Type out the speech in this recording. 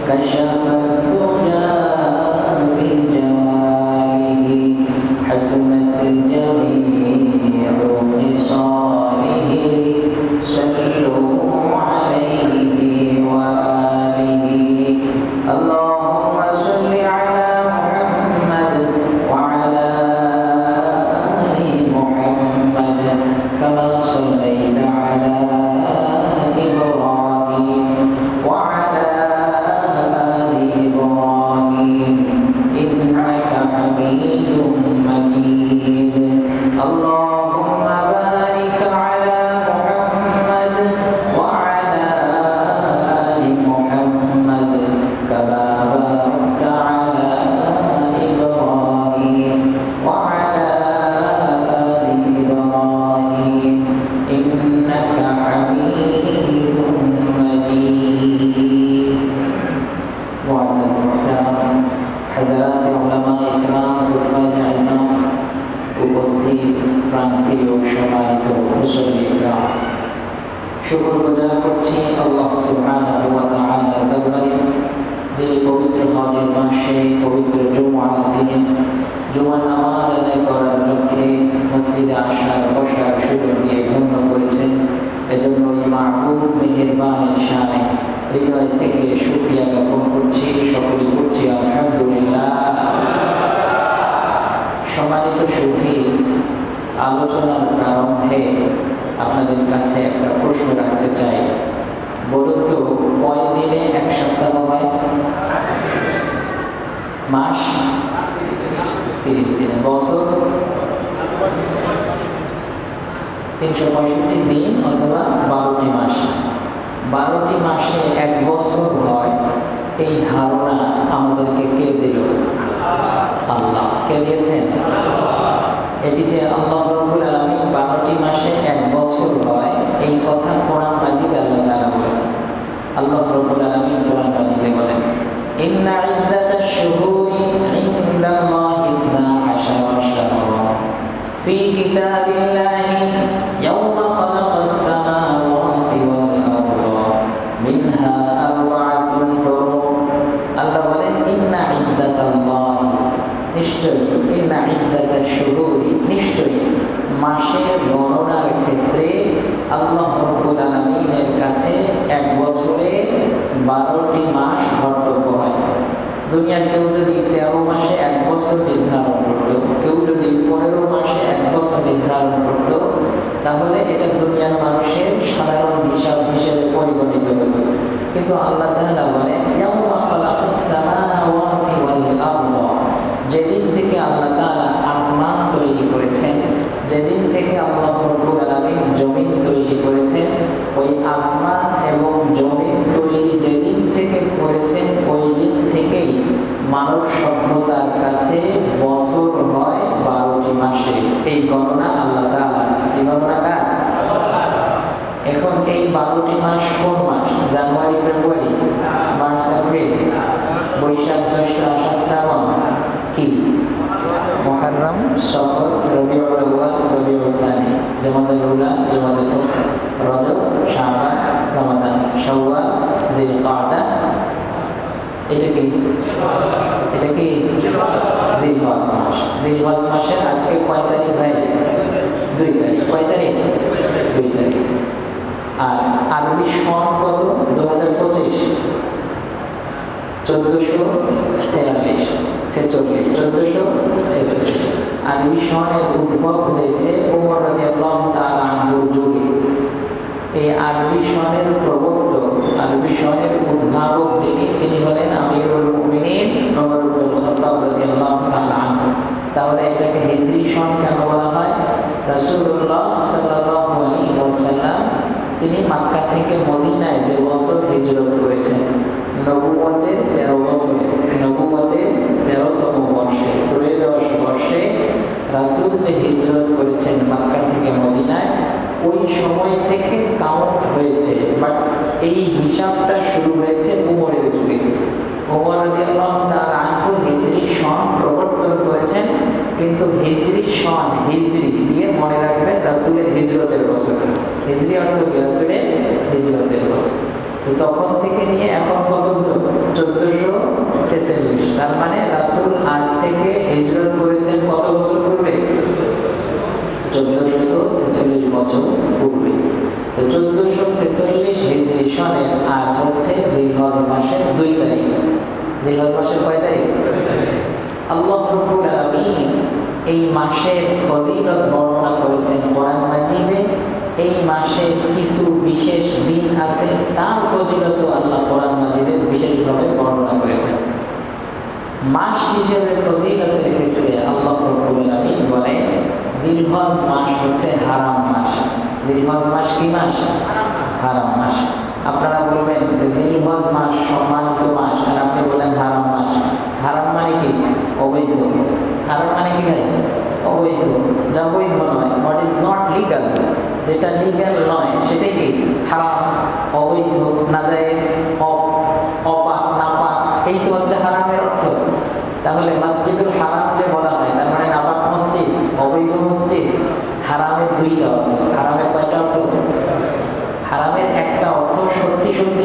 كشف الدجى بجماله حسنت جميع خصاله صلوا عليه وآله اللهم صل على محمد وعلى آل محمد كما صليت على إبراهيم وعلى آل إبراهيم إنك حميد مجيد اللهم بارك على محمد وعلى آل محمد كما باركت على إبراهيم وعلى آل إبراهيم إنك حميد مجيد معزز محترم حضرات علماء ইকরাম উফাজ আযম উপস্থিত প্রাণপ্রিয় সম্মানিত মুসল্লি ইকরাম শুকরগুজার করছি আল্লাহ সুবহানাহু ওয়া তাআলার দরবারে যে পবিত্র হজের মাসে পবিত্র জুমার দিনে জুমার নামাজ আদায় করার লক্ষ্যে মসজিদে আসার বসার সুযোগ দিয়ে ধন্য করেছেন এজন্য এই মাহবুব মেহেরবানের শানে হৃদয় থেকে শুকরিয়া জ্ঞাপন করছি সকলে করছি আলহামদুলিল্লাহ। সম্মানিত সুফি আলোচনার প্রারম্ভে আপনাদের কাছে একটা প্রশ্ন রাখতে চাই, বলুন তো কয় দিনে এক সপ্তাহ হয়? মাস 30 দিন, বছর 365 দিন অথবা 12টি মাস। 12টি মাসে এক বছর হয়, এই ধারণা আমাদেরকে কে দিল? আল্লাহ। কে দিয়েছেন? এটি যে আল্লাহ রাব্বুল আলামিন 12টি মাসে এক বছর হয়, এই কথা কোরআন মাজিদে আল্লাহ তাআলা বলেছেন। আল্লাহ রাব্বুল আলামিন কোরআন মাজিদে বলেন, ইন্না ইদ্দাতাশ শুহুরি ইনদাল্লাহি 12 শাহরান ফি কিতাবিল্লাহি ইয়াওমা খালাকাস সামাওয়াতি ওয়াল আরদা মিনহা আরবাআতুন হুরুম। আল্লাহ বলেন ইন্না ইদ্দাতাল্লাহি, নিশ্চয়ই, ইন্না ইদ্দাতাশ শুহুরি, নিশ্চয়ই মাসের গণনার ক্ষেত্রে আল্লাহ রাব্বুল আলামিনের কাছে এক বছরে 12টি মাস কর্তব্য হয়। দুনিয়ার কেউ যদি 13 মাসে এক বছর নির্ধারণ করত, কেউ যদি 15 মাসে এক বছর নির্ধারণ করত, তাহলে এটা দুনিয়ার মানুষের সাধারণ হিসাব হিসেবে পরিগণিত হতো। কিন্তু আল্লাহ তাআলা বলেন ইয়াউমা খালাকাস সামাওয়াতি ওয়াল আরদা, যেদিন থেকে আল্লাহ তাআলা আসমান তৈরি করেছেন, যেদিন থেকে আল্লাহ রাব্বুল আলামিন জমিন তৈরি করেছেন, ওই আসমান এবং জমিন তৈরি যেদিন থেকে করেছেন ওই দিন থেকেই মানব সভ্যতার কাছে বছর হয় 12টি মাসে। এই গণনা আল্লাহ তাআলা, এই গণনা কার? এখন এই 12টি মাস কোন মাস? জানুয়ারি, ফেব্রুয়ারি, মার্চ, এপ্রিল, বৈশাখ, জ্যৈষ্ঠ, আষাঢ়, শ্রাবণ, কি? মুহররম, সফর, রবিউল আউয়াল, রবিউল সানি, জমাদাল উলা, জমাদাল আখির, রজব, শাবান, রমাদান, শাওয়াল, জিলকাদা। এটা কি? এটা কি? জিলহজ মাস। জিলহজ মাসের আজকে কয় তারিখ ভাই? 2 তারিখ। কয় তারিখ? 2 তারিখ। আর আরবি সন কত? 2025 1446 আরবি সনের উদ্ভব হয়েছে ওমর রাদিয়াল্লাহু তাআলা আনহুর যুগে। এই আরবি সনের প্রবর্তক, আরবি সনের উদ্ভাবক যিনি, তিনি হলেন আমিরুল মুমিনিন ওমর ইবনুল খাত্তাব রাদিয়াল্লাহু তাআলা আনহু। তাহলে এটাকে হিজরি সন কেন বলা হয়? রাসূলুল্লাহ সাল্লাল্লাহু আলাইহি ওয়াসাল্লাম তিনি মক্কা থেকে মদিনায় যে বছর হিজরত করেছেন, নবুয়তের 13 বছরে, নবুয়তের 13তম বর্ষে, 13 বর্ষে রাসূল যে হিজরত করেছেন মক্কা থেকে মদিনায়, ওই সময় থেকে কাউন্ট হয়েছে। বাট এই হিসাবটা শুরু হয়েছে উমরের যুগে। ওমর রাদিয়াল্লাহু তাআলা আনহু হিজরি সন প্রবর্তন করেছেন, কিন্তু হিজরি সন, হিজরি দিয়ে মনে রাখবেন রাসূলের হিজরতের বছর। হিজরি অর্থ কি? রাসূলের হিজরতের বছর। তো তখন থেকে নিয়ে এখন কত হলো? 1400 2 তারিখ। জিলহজ মাসের কয় তারিখ? আল্লাহ রাব্বুল আলামিন এই মাসের ফজিলত বর্ণনা করেছেন কোরআন মাজিদে। এই মাসে কিছু বিশেষ দিন আছে, তার ফজিলত আল্লাহ কোরআন মাজিদে বিশেষভাবে বর্ণনা করেছেন। মাস হিসেবে ফজিলতের ক্ষেত্রে আল্লাহ রাব্বুল আলামিন বলেন জিলহজ মাস হচ্ছে হারাম মাস। জিলহজ মাস কি মাস? হারাম মাস। আপনারা বলবেন যে জিলহজ মাস সম্মানিত মাস, আর আপনি বলেন হারাম মাস। হারাম মানে কি? অবৈধ। হারাম মানে কি ভাই? অবৈধ, যা বৈধ নয়, হোয়াট ইজ নট লিগাল। যেটা লিগাল নয় সেটাই কি? হারাম, অবৈধ, নাজায়েজ, অপাক, নাপাক, এই তো হচ্ছে হারামের অর্থ। তাহলে মসজিদুল হারাম যে বলা হয়, তার মানে নাপাক মসজিদ, অবৈধ মসজিদ। হারামের 2টা অর্থ। হারামের কয়টা অর্থ? হারামের একটা অর্থ সত্যি সত্যি